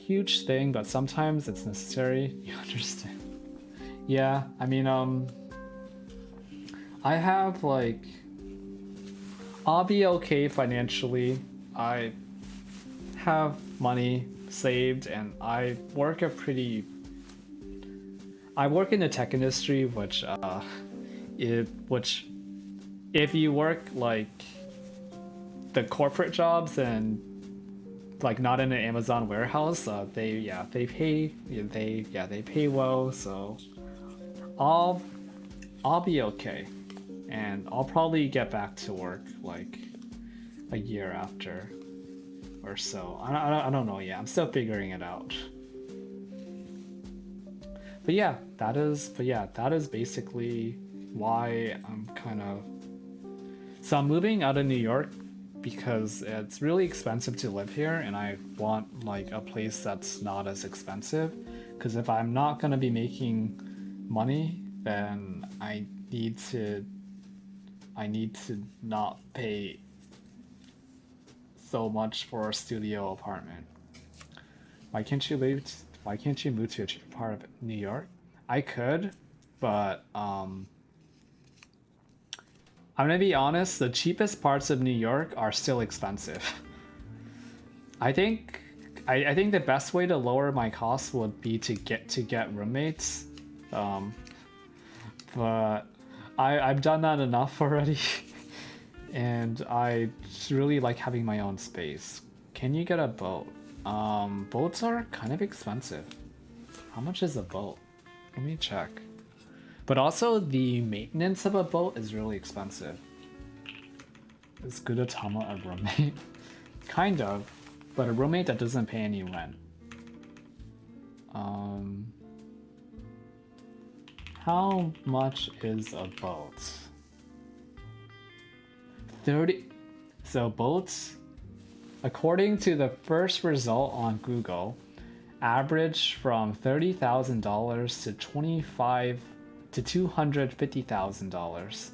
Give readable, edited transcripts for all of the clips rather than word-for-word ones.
huge thing, but sometimes it's necessary. You understand? Yeah, I mean, I have like, I'll be okay financially. I have money saved, and I work in the tech industry, which if you work like the corporate jobs and like not in an Amazon warehouse, they pay well, so I'll I'll be okay, and I'll probably get back to work like a year after or so. I don't know yet. I'm still figuring it out. That is basically why I'm kind of so I'm moving out of New York because it's really expensive to live here, and I want like a place that's not as expensive. Because if I'm not gonna be making money, then I need to not pay so much for a studio apartment. Why can't you leave? Why can't you move to a cheaper part of New York? I could, but I'm gonna be honest. The cheapest parts of New York are still expensive. I think I think the best way to lower my costs would be to get roommates, um, but I've done that enough already, and I just really like having my own space. Can you get a boat? Boats are kind of expensive. How much is a boat? Let me check. But also the maintenance of a boat is really expensive. Is Gudetama a roommate? Kind of, but a roommate that doesn't pay any rent. How much is a boat? 30. So boats, according to the first result on Google, average from $30,000 to $250,000.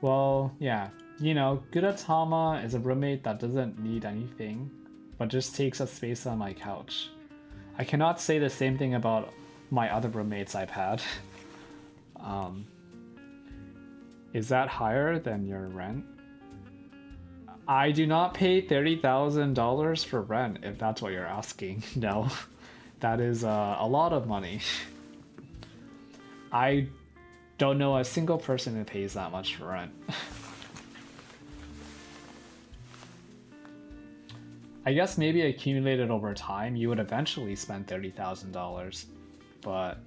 Well, yeah, Gudetama is a roommate that doesn't need anything, but just takes up space on my couch. I cannot say the same thing about my other roommates I've had. Is that higher than your rent? I do not pay $30,000 for rent, if that's what you're asking. No, that is a lot of money. I don't know a single person who pays that much for rent. I guess maybe accumulated over time, you would eventually spend $30,000, but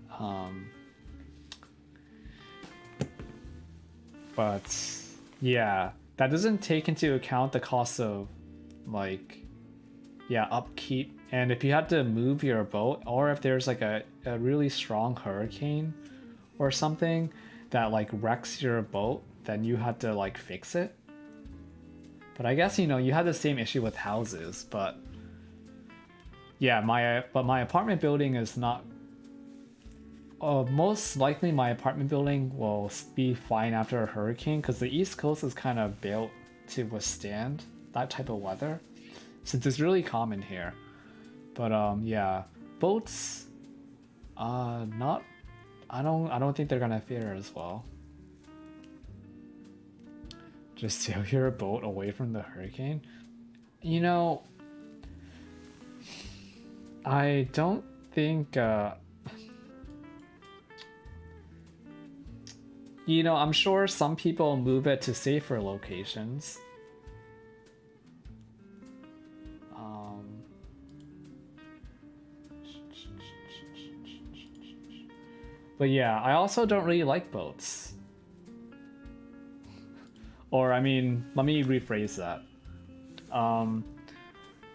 yeah, that doesn't take into account the cost of like upkeep, and if you had to move your boat, or if there's like a really strong hurricane or something that like wrecks your boat, then you had to like fix it. But I guess you had the same issue with houses, but yeah, my apartment building is not. Most likely, my apartment building will be fine after a hurricane because the East Coast is kind of built to withstand that type of weather, since it's really common here. But yeah, boats, not. I don't think they're gonna fare as well. Just sail your boat away from the hurricane. I don't think. I'm sure some people move it to safer locations. But yeah, I also don't really like boats. Or, I mean, let me rephrase that.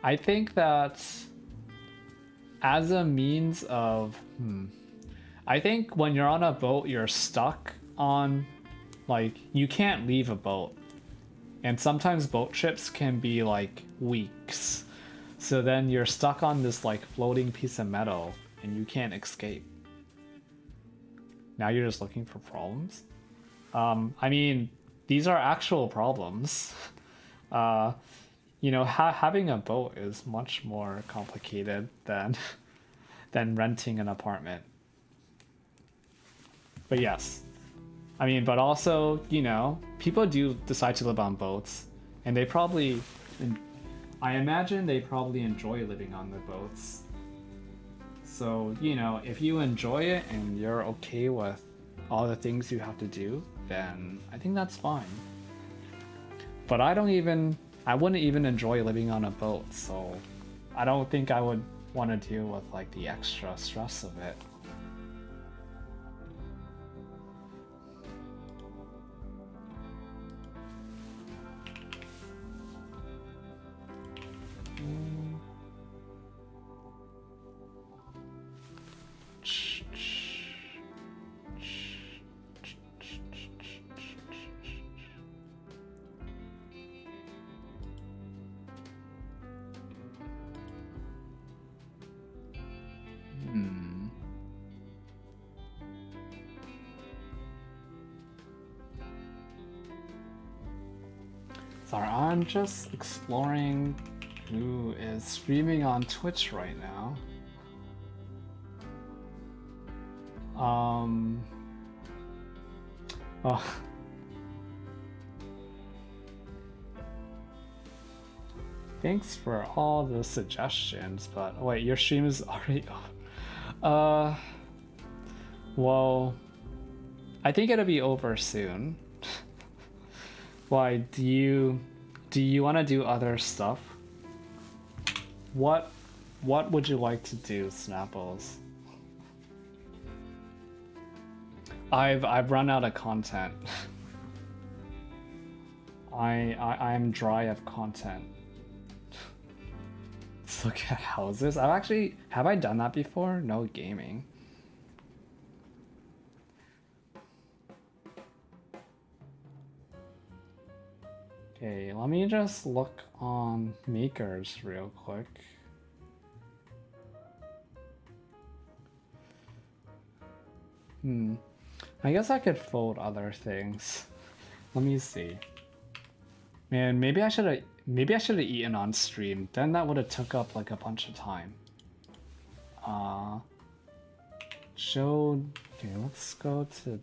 I think that as a means of... I think when you're on a boat, you're stuck on... Like, you can't leave a boat. And sometimes boat trips can be, like, weeks. So then you're stuck on this, like, floating piece of metal, and you can't escape. Now you're just looking for problems? I mean, these are actual problems. Uh, you know, having a boat is much more complicated than than renting an apartment. But yes, I mean, but also, you know, people do decide to live on boats, and they probably, I imagine they probably enjoy living on the boats. So, you know, if you enjoy it and you're okay with all the things you have to do, then I think that's fine. But I wouldn't even enjoy living on a boat, so I don't think I would want to deal with like the extra stress of it. Sorry, I'm just exploring who is streaming on Twitch right now. Oh, thanks for all the suggestions, but wait, your stream is already well, I think it'll be over soon. Why, do you want to do other stuff? What would you like to do, Snapples? I've run out of content. I'm dry of content. Let's look at houses. Have I done that before? No gaming. Okay, let me just look on makers real quick. I guess I could fold other things. Let me see. Man, maybe I should have eaten on stream. Then that would have took up like a bunch of time. Show. Okay, let's go to